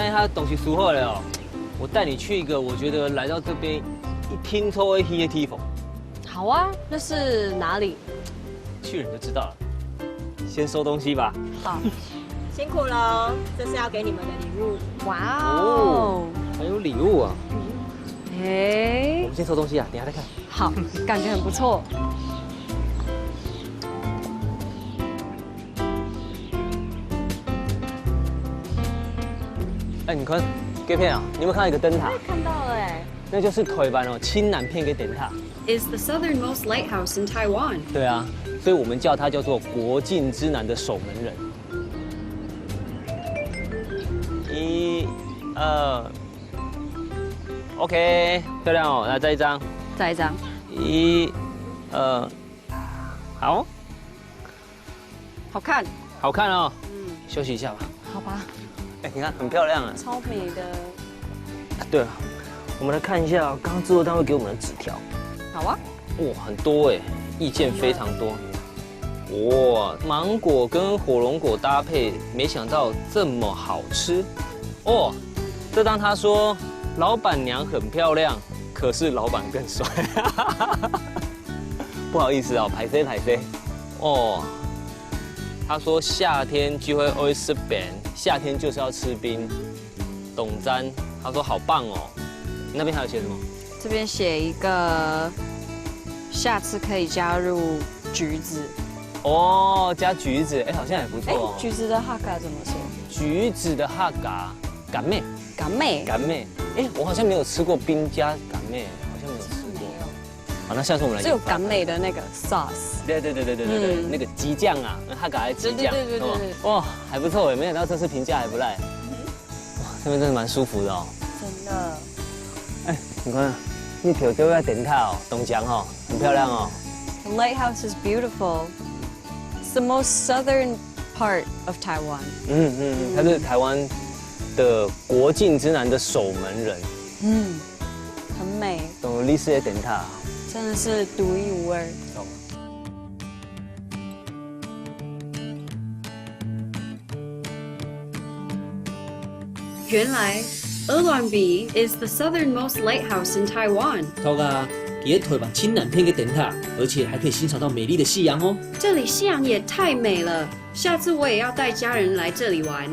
但是它东西熟好了哦。我带你去一个，我觉得来到这边一听都会嘿的地方。好啊，那是哪里？去了就知道了。先收东西吧。好。辛苦喽，这是要给你们的礼物。哇哦，还有礼物啊！哎我，们先收东西啊，等一下再看。好，感觉很不错。哎，你看，这片啊，你有没有看到一个灯塔？看到了哎。那就是台湾哦，青南片给灯塔。 is the southernmost lighthouse in Taiwan. 对啊，所以我们叫它叫做国境之南的守门人。1、2 ，OK， 漂亮哦，来再一张。再一张。1、2，好，好看。好看哦。休息一下吧。好吧。哎，你看很漂亮啊。超美的。对了，我们来看一下刚刚制作单位给我们的纸条。 好啊，哇，很多哎，意见非常多。哇，芒果跟火龙果搭配，没想到这么好吃。哦，这当他说老板娘很漂亮，可是老板更帅。不好意思哦，排 C 排 C。哦，他说夏天就会 always 吃冰，夏天就是要吃冰。董詹，他说好棒哦。那边还有写什么？ 这边写一个，下次可以加入橘子。哦，加橘子，哎，好像也不错哦。橘子的哈嘎怎么说？橘子的哈嘎，干妹，嘎妹。干妹，哎，我好像没有吃过冰加干妹，好像没有吃过。好，那下次我们来。只有干妹的那个 sauce。对，那个鸡酱啊，哈嘎的鸡酱。对。哇，还不错哎，没想到这次评价还不赖。哇，这边真的蛮舒服的哦。真的。 哎，你看，那条都要灯塔哦，东江哦，很漂亮哦。The lighthouse is beautiful. It's the most southern part of Taiwan. 它是台湾的国境之南的守门人。很美，懂历史的灯塔。真的是独一无二。原来鹅銮鼻 is the southernmost lighthouse in Taiwan. 头噶，也台湾青南片给灯塔，而且还可以欣赏到美丽的夕阳哦。这里夕阳也太美了，下次我也要带家人来这里玩。